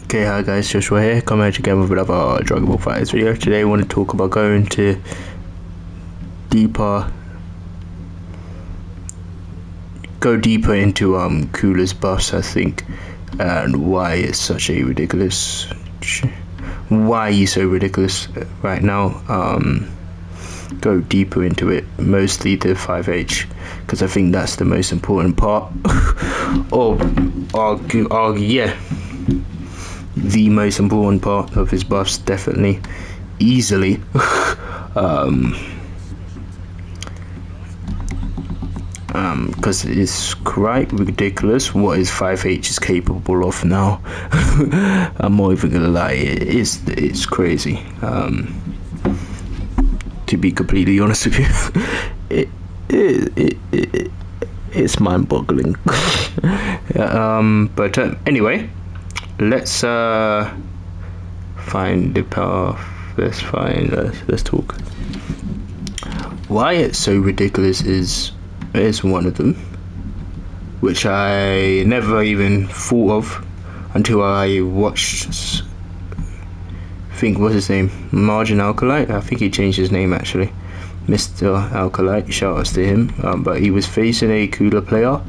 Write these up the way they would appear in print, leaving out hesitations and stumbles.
Okay, hi guys, Joshua here, coming at you again with another Dragon Ball FighterZ video. Today I want to talk about going to go deeper into Cooler's buffs, I think, and why it's such a why he's so ridiculous right now. Go deeper into it, mostly the 5H, because I think that's the most important part. The most important part of his buffs, definitely, easily. Because it's quite ridiculous what his 5H is capable of now. I'm not even gonna lie, it's crazy. To be completely honest with you, it's mind-boggling. But anyway, let's find the path. Let's talk. Why it's so ridiculous is one of them, which I never even thought of until I watched, what's his name, Margin Alkalite. I think he changed his name actually, Mr. Alkalite, shout outs to him. But he was facing a Cooler player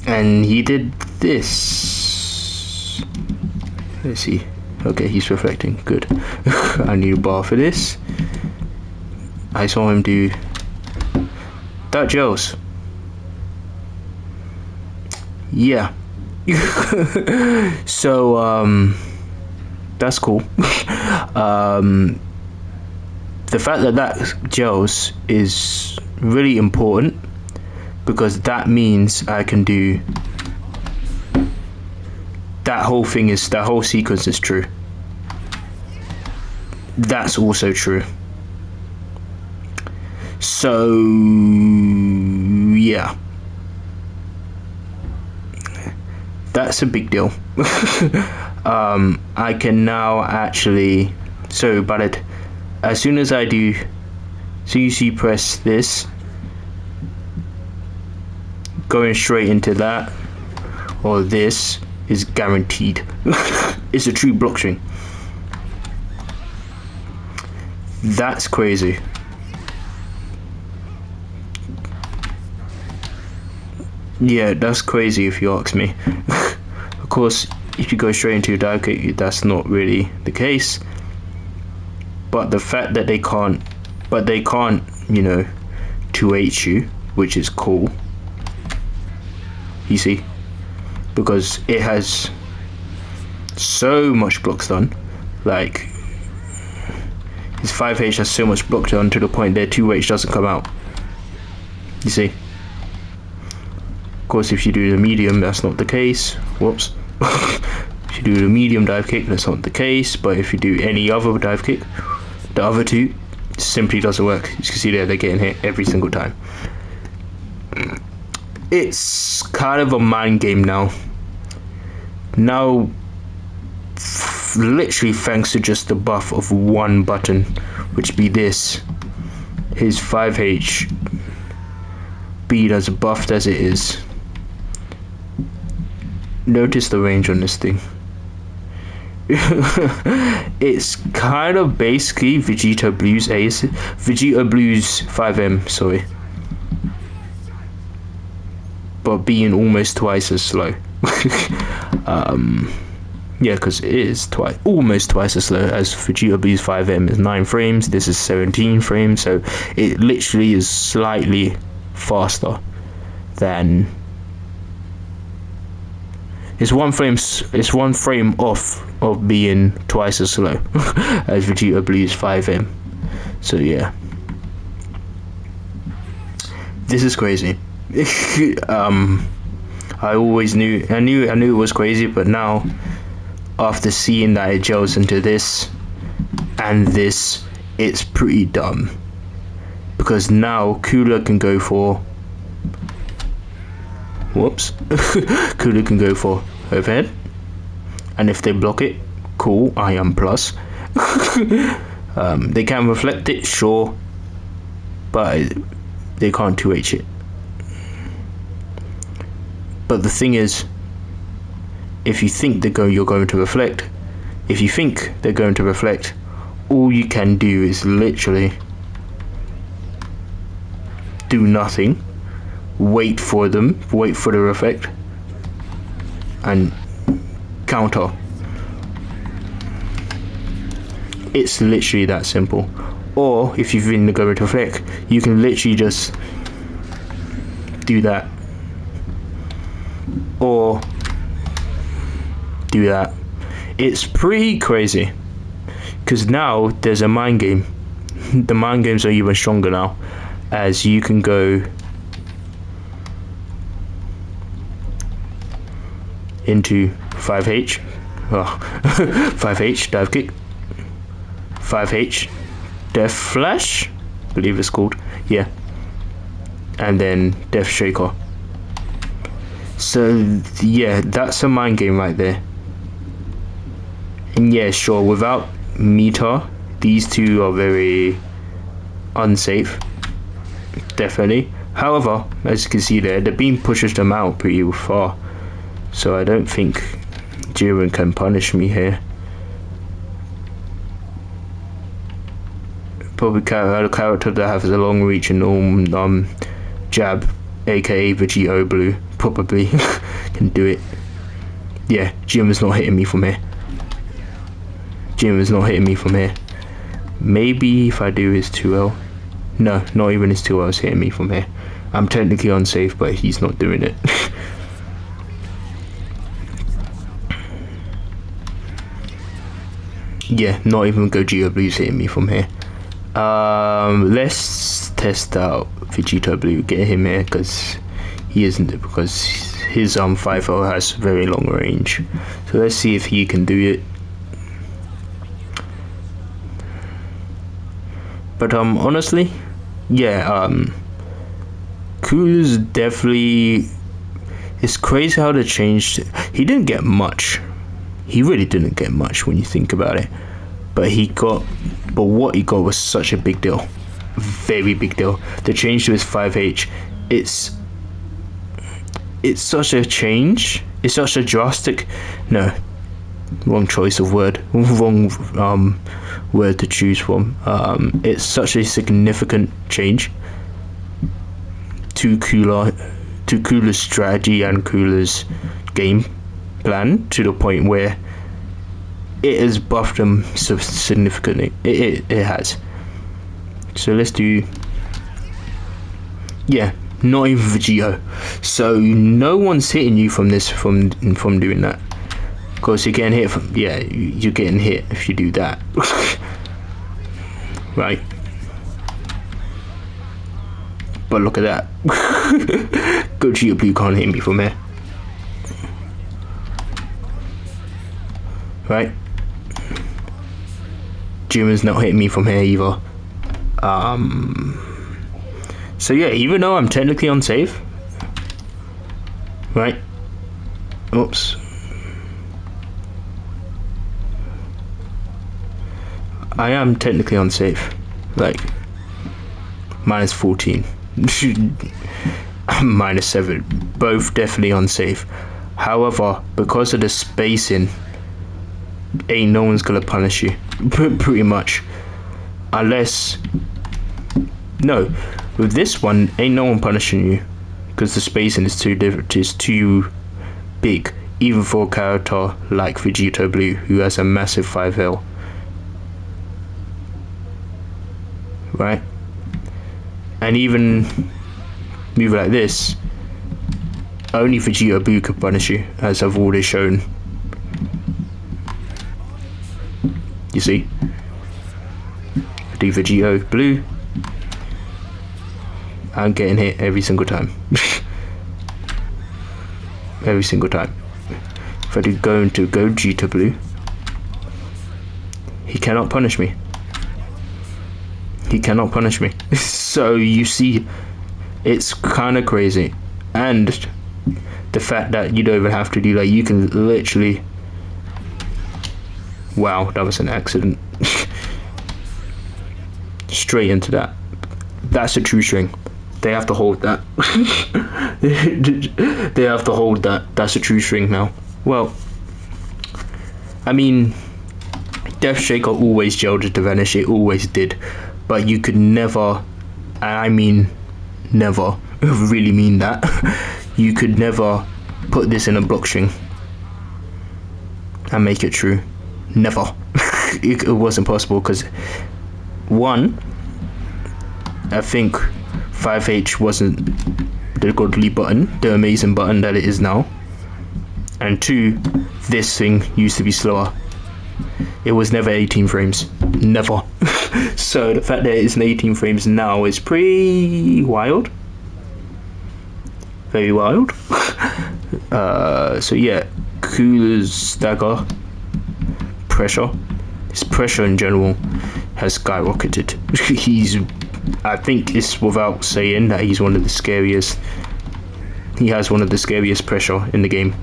and he did this. Let's see. Okay, he's reflecting, good. I need a bar for this. I saw him do that. Gels, yeah. So that's cool. The fact that gels is really important, because that means I can do that whole sequence is true. That's also true. So yeah, that's a big deal. I can now actually, as soon as I do, so you see press this, going straight into that, or this is guaranteed. It's a true blockchain. That's crazy. Yeah, that's crazy if you ask me. Of course, if you go straight into a dive kick, that's not really the case. But the fact that they can't, you know, 2H you, which is cool. You see, because it has so much block stun, like his 5H has so much block stun to the point that 2H doesn't come out. You see. Of course, if you do the medium, that's not the case. Whoops. If you do the medium dive kick, that's not the case. But if you do any other dive kick, the other two simply doesn't work. You can see there, they're getting hit every single time. It's kind of a mind game now. Now, literally thanks to just the buff of one button, which be this, his 5H being as buffed as it is. Notice the range on this thing. It's kind of basically Vegeta Blue's 5M, sorry, but being almost twice as slow. Yeah, because it is almost twice as slow as Vegeta Blue's 5M is 9 frames. This is 17 frames, so it literally is slightly faster than. It's one frame off of being twice as slow as Vegeta Blue's 5M. So yeah, this is crazy. I always knew it was crazy, but now, after seeing that it gels into this and this, it's pretty dumb. Because now Cooler can go for Cooler can go for overhead, and if they block it, cool, I am plus. They can reflect it, sure, but they can't 2H it. But the thing is, if you think you're going to reflect, if you think they're going to reflect, all you can do is literally do nothing, wait for the reflect, and counter. It's literally that simple. Or if you think they're going to reflect, you can literally just do that, or do that. It's pretty crazy, because now there's a mind game. The mind games are even stronger now, as you can go into 5H, 5H dive kick, 5H death flash, I believe it's called, yeah, and then death shaker. So yeah, that's a mind game right there. And yeah, sure, without meter, these two are very unsafe, definitely. However, as you can see there, the beam pushes them out pretty far, so I don't think Jiren can punish me here. Probably a character that has a long reach and jab, aka Vegito Blue, probably can do it. Yeah, Jiren's not hitting me from here. Jiren's not hitting me from here. Maybe if I do his 2L. No, not even his 2L is hitting me from here. I'm technically unsafe, but he's not doing it. Yeah, not even Gogeta Blue's hitting me from here. Let's test out Vegito Blue, get him here, because he isn't, because his 5L has very long range. So let's see if he can do it. But honestly, yeah, Cooler's definitely, it's crazy how they changed. He didn't get much. He really didn't get much when you think about it. But what he got was such a big deal. Very big deal. The change to his 5H, it's such a change. It's such a drastic, no, wrong choice of word. Wrong word to choose from. It's such a significant change to Cooler's strategy and Cooler's game plan, to the point where it has buffed him significantly. It has. So let's do, yeah, not even Vegito. So no one's hitting you from this, from doing that. Of course, you're getting hit from, yeah, you're getting hit if you do that. Right. But look at that. Gogeta Blue can't hit me from here. Right. Jiren's not hitting me from here either. So yeah, even though I'm technically unsafe, right? Oops. I am technically unsafe. Like, minus 14. Minus 7. Both definitely unsafe. However, because of the spacing, ain't no one's gonna punish you. Pretty much. Unless, no, with this one, ain't no one punishing you, because the spacing is too big, even for a character like Vegito Blue, who has a massive 5L. Right? And even move like this, only Vegito Blue could punish you, as I've already shown. You see? I do Vegito Blue, I'm getting hit every single time. Every single time. If I do go into Gogeta Blue, he cannot punish me. He cannot punish me. So you see, it's kind of crazy. And the fact that you don't even have to do that, you can literally, wow, that was an accident. Straight into that. That's a true string. They have to hold that. They have to hold that. That's a true string now. Well, I mean, Death Shaker always gelled to vanish, it always did, but you could never, and I mean never, really mean that, you could never put this in a block string and make it true. Never. It wasn't possible because, one, I think 5H wasn't the godly button, the amazing button that it is now, and two, this thing used to be slower. It was never 18 frames, never. So the fact that it's in 18 frames now is pretty wild, very wild. So yeah, Cooler's dagger pressure, his pressure in general has skyrocketed. I think it's without saying that he's one of the scariest. He has one of the scariest pressure in the game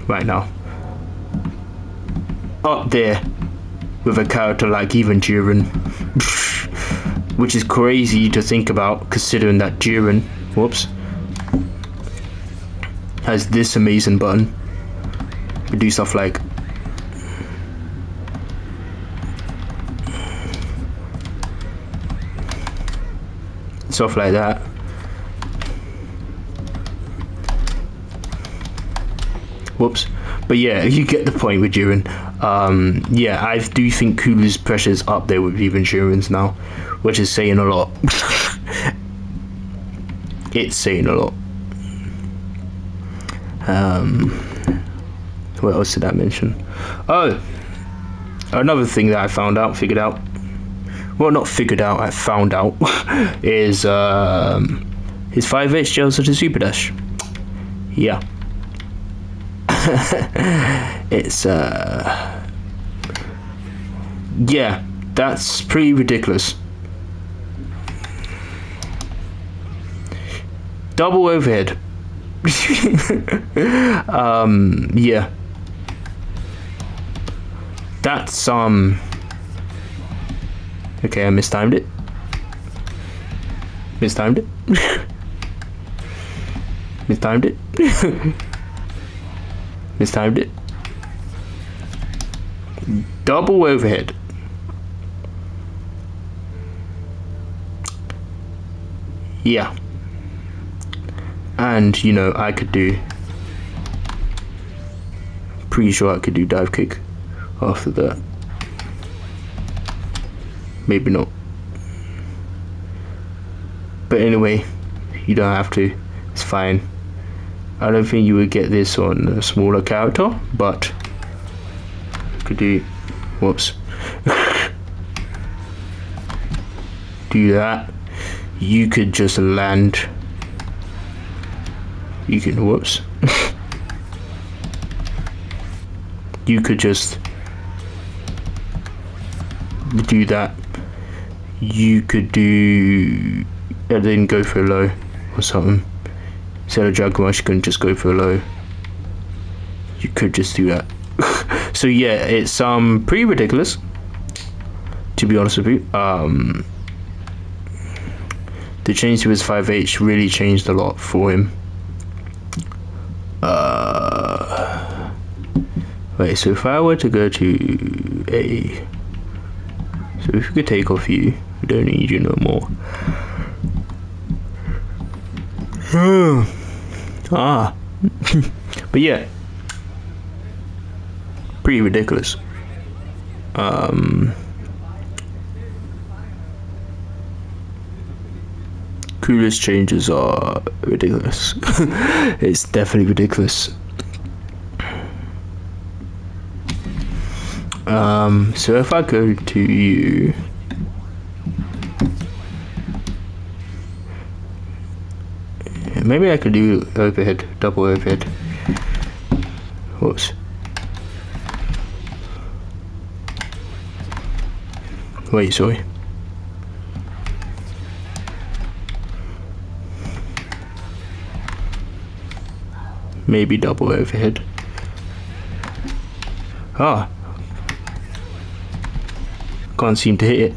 right now. Up there with a character like even Jiren, which is crazy to think about considering that Jiren, has this amazing button. We do stuff like that. But yeah, you get the point with Jiren. Yeah, I do think Cooler's pressure's up there with even Jiren's now, which is saying a lot. It's saying a lot. What else did I mention? Oh, another thing that I found out, well, not figured out, I found out, is his 5H gels at a Super Dash. Yeah. It's yeah, that's pretty ridiculous. Double overhead. Yeah, that's okay, I mistimed it. Mistimed it. Double overhead. Yeah. And, you know, I could do... Pretty sure I could do dive kick after that. Maybe not. But anyway, you don't have to. It's fine. I don't think you would get this on a smaller character, but you could do, do that. You could just land. You can, you could just do that. You could do, and then go for a low or something. Instead of Dragon Rush, you can just go for a low. You could just do that. So yeah, it's pretty ridiculous, to be honest with you. The change to his 5H really changed a lot for him. Wait, so if I were to go to A, so if we could take off you, we don't need you no more. But yeah, pretty ridiculous. Coolest changes are ridiculous. It's definitely ridiculous. So if I go to you, maybe I could do overhead, double overhead. Wait, sorry. Maybe double overhead. Can't seem to hit it.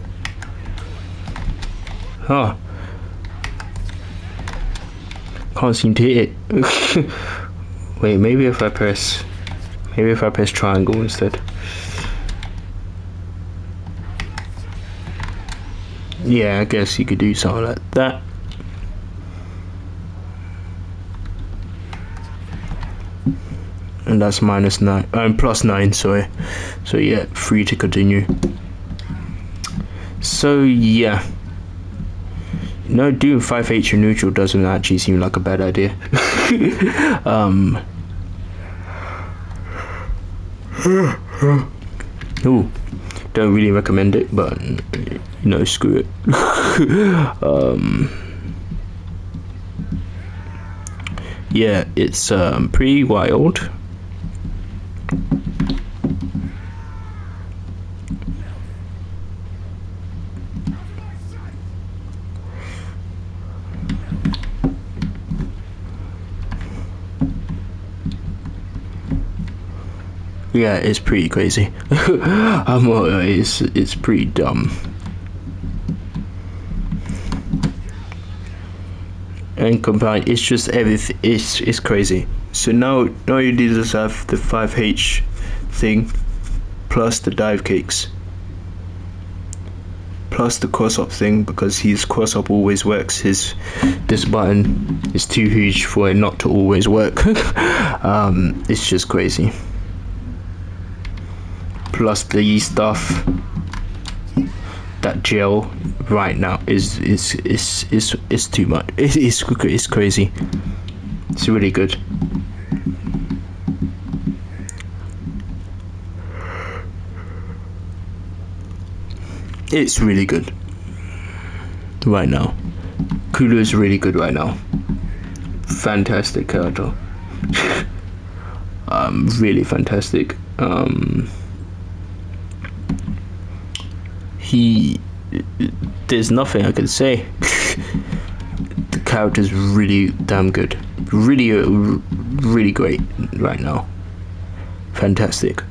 Can't seem to hit it. Wait, maybe if I press Maybe if I press triangle instead. Yeah, I guess you could do something like that. And that's -9, +9, sorry. So yeah, 3 to continue. So yeah. No, doing 5H in neutral doesn't actually seem like a bad idea. Ooh, don't really recommend it, but you know, screw it. Yeah, it's pretty wild. Yeah, it's pretty crazy. It's pretty dumb. And combined, it's just everything. It's crazy. So now you just have the 5H thing, plus the dive kicks, plus the cross up thing, because his cross up always works. This button is too huge for it not to always work. It's just crazy. Plus the stuff, that gel right now is too much. It's crazy. It's really good. It's really good right now. Kulu is really good right now. Fantastic character. Really fantastic. There's nothing I can say. The character's really damn good. Really great right now. Fantastic.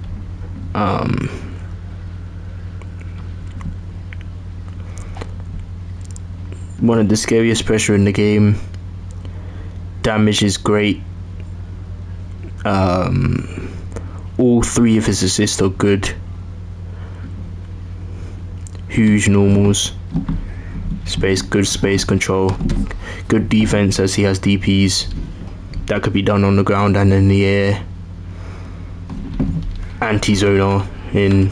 One of the scariest pressure in the game. Damage is great. All 3 of his assists are good. Huge normals. Good space control. Good defense as he has DPs. That could be done on the ground and in the air. Anti-zoner in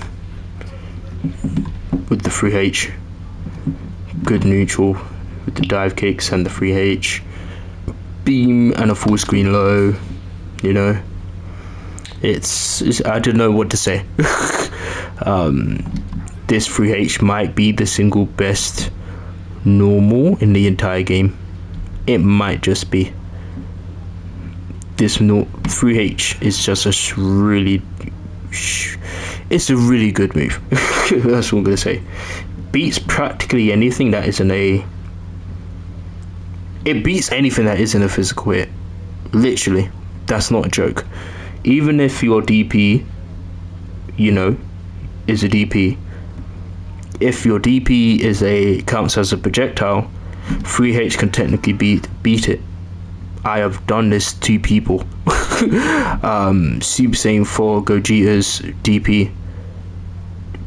with the 3H. Good neutral with the dive kicks and the 3H. Beam and a full screen low. You know, it's I don't know what to say. This 3H might be the single best normal in the entire game. It might just be. This 3H is just it's a really good move. That's what I'm gonna say. Beats practically anything that isn't a. It beats anything that isn't a physical hit. Literally, that's not a joke. Even if your DP, you know, is a DP. If your DP counts as a projectile, 3H can technically beat it. I have done this to people. Super Saiyan 4 Gogeta's DP,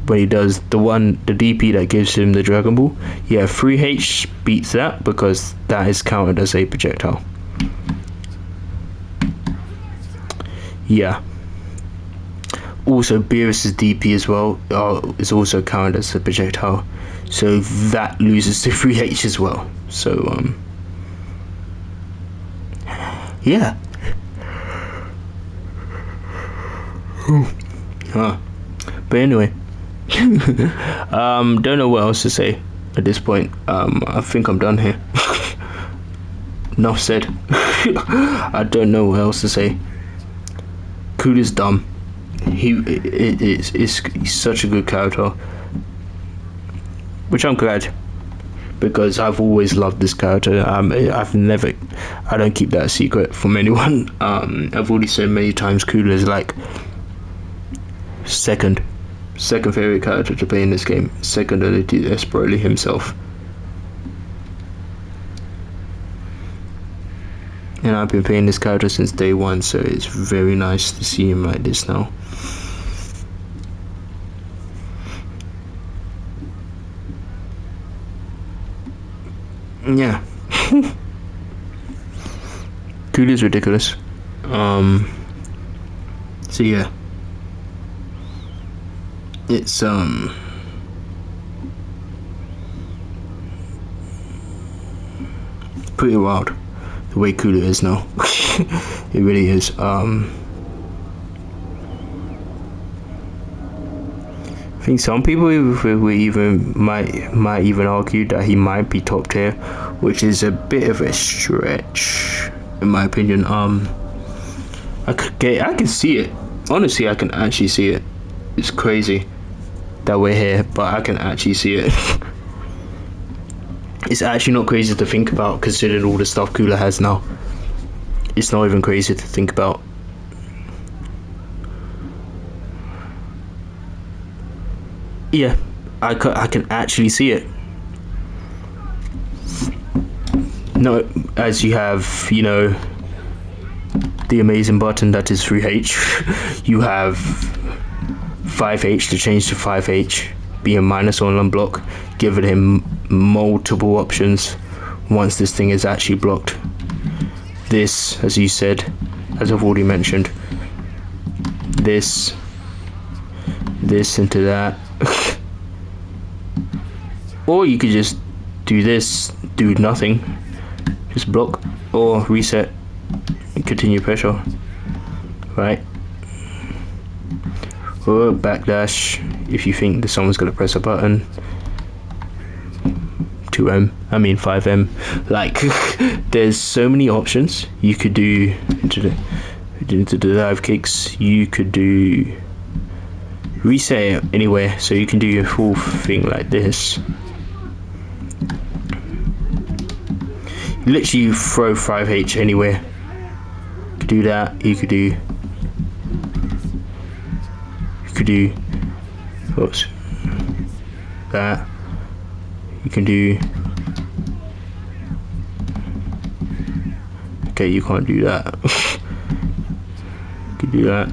when he does the DP that gives him the Dragon Ball, yeah, 3H beats that because that is counted as a projectile. Yeah. Also, Beerus's DP as well is also counted as a projectile, so that loses to 3H as well. So yeah. But anyway, don't know what else to say at this point. I think I'm done here. Enough said. I don't know what else to say. Kula's dumb. He's such a good character, which I'm glad, because I've always loved this character. I don't keep that a secret from anyone. I've already said many times Kula is like second favorite character to play in this game, second only to Esperoli himself. and I've been playing this character since day one, so it's very nice to see him like this now. Yeah. Cooler's ridiculous. So yeah, it's pretty wild the way Cooler is now. It really is. I think some people might even argue that he might be top tier, which is a bit of a stretch in my opinion. I can see it. Honestly, I can actually see it. It's crazy that we're here, but I can actually see it. It's actually not crazy to think about, considering all the stuff Cooler has now. It's not even crazy to think about. Yeah, I can actually see it. No, as you have, you know, the amazing button that is 3H. You have 5H to change to 5H, being minus on unblock, giving him multiple options once this thing is actually blocked. This, as you said, as I've already mentioned, this into that. Or you could just do this, do nothing, just block or reset and continue pressure, right? Or backdash if you think that someone's gonna press a button. 2M, I mean 5M. Like, there's so many options you could do into the dive kicks. You could do reset anywhere, so you can do your full thing like this. Literally throw 5H anywhere. You could do that. You could do oops, that. You can do, okay, you can't do that. You can do that.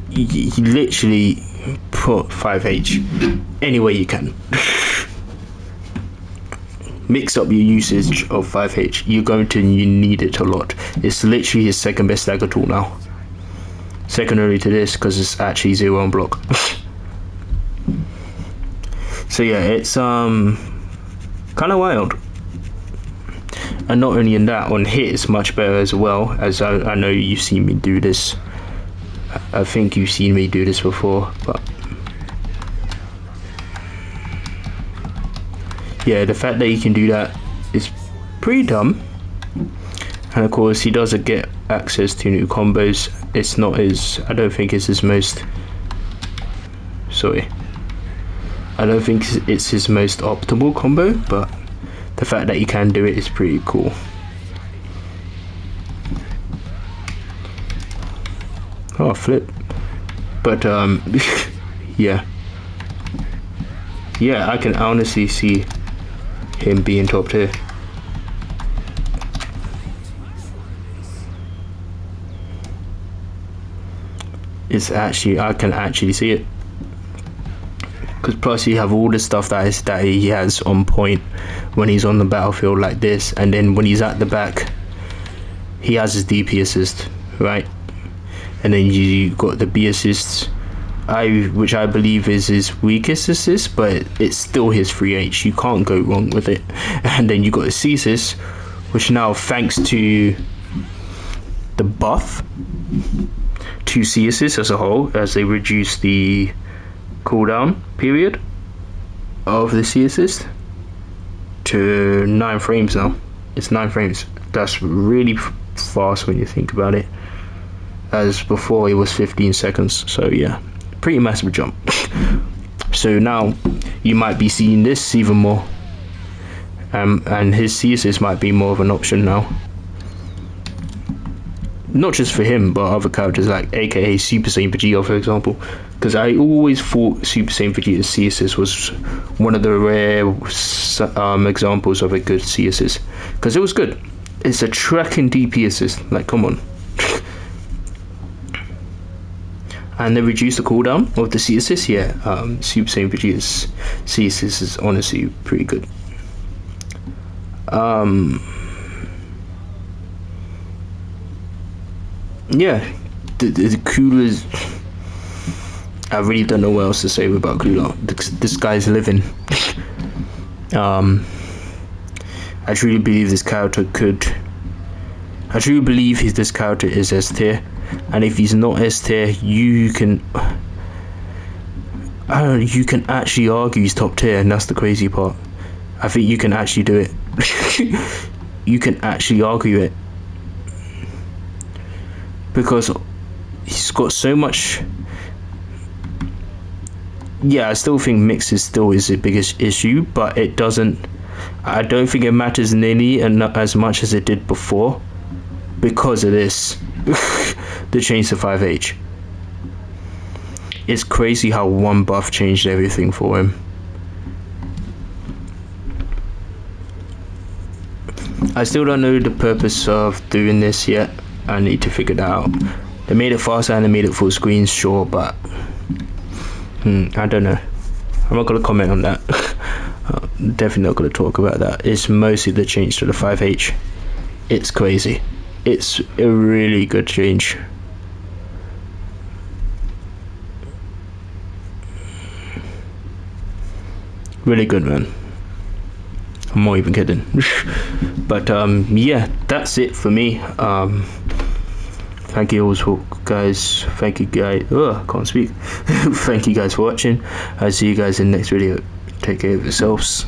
You literally put 5H anywhere you can. Mix up your usage of 5H. You need it a lot. It's literally his second best dagger tool now. Second only to this, because it's actually 0 on block. So yeah, it's kind of wild. And not only in that, on hit it's much better as well, as I know you've seen me do this. I think you've seen me do this before, but yeah, the fact that you can do that is pretty dumb. And of course, he doesn't get access to new combos. It's not his, I don't think it's his most, I don't think it's his most optimal combo, but the fact that you can do it is pretty cool. Oh, flip. But yeah, I can honestly see him being top tier. It's actually, I can actually see it, because plus you have all the stuff that he has on point when he's on the battlefield like this, and then when he's at the back he has his DP assist, right? And then you got the B assists, which I believe is his weakest assist, but it's still his 3H. You can't go wrong with it. And then you got the C assist, which now, thanks to the buff to C assist as a whole, as they reduce the cooldown period of the C assist to 9 frames now. It's 9 frames. That's really fast when you think about it, as before it was 15 seconds. So yeah, pretty massive jump. So now you might be seeing this even more, and his C assist might be more of an option now, not just for him but other characters, like aka Super Saiyan Vegeta, for example, because I always thought Super Saiyan Vegeta's C assist was one of the rare examples of a good C assist, because it was good. It's a tracking DP assist. Like, come on. And they reduce the cooldown of the C assist. Yeah, Super Saiyan Vegeta's C assist is honestly pretty good. Yeah, the Cooler's. I really don't know what else to say about Cooler. This guy's living. I truly believe this character this character is S tier, and if he's not S tier, you can actually argue he's top tier, and that's the crazy part. I think you can actually do it. You can actually argue it because he's got so much. Yeah, I still think mix is still the biggest issue, but it doesn't. I don't think it matters nearly as much as it did before because of this. The change to 5H. It's crazy how one buff changed everything for him. I still don't know the purpose of doing this yet. I need to figure that out. They made it faster and they made it full screen, sure, but I don't know. I'm not gonna comment on that. Definitely not gonna talk about that. It's mostly the change to the 5H. It's crazy. It's a really good change. Really good, man. I'm not even kidding. But yeah, that's it for me. Thank you all guys. Thank you guys. I can't speak. Thank you guys for watching. I'll see you guys in the next video. Take care of yourselves.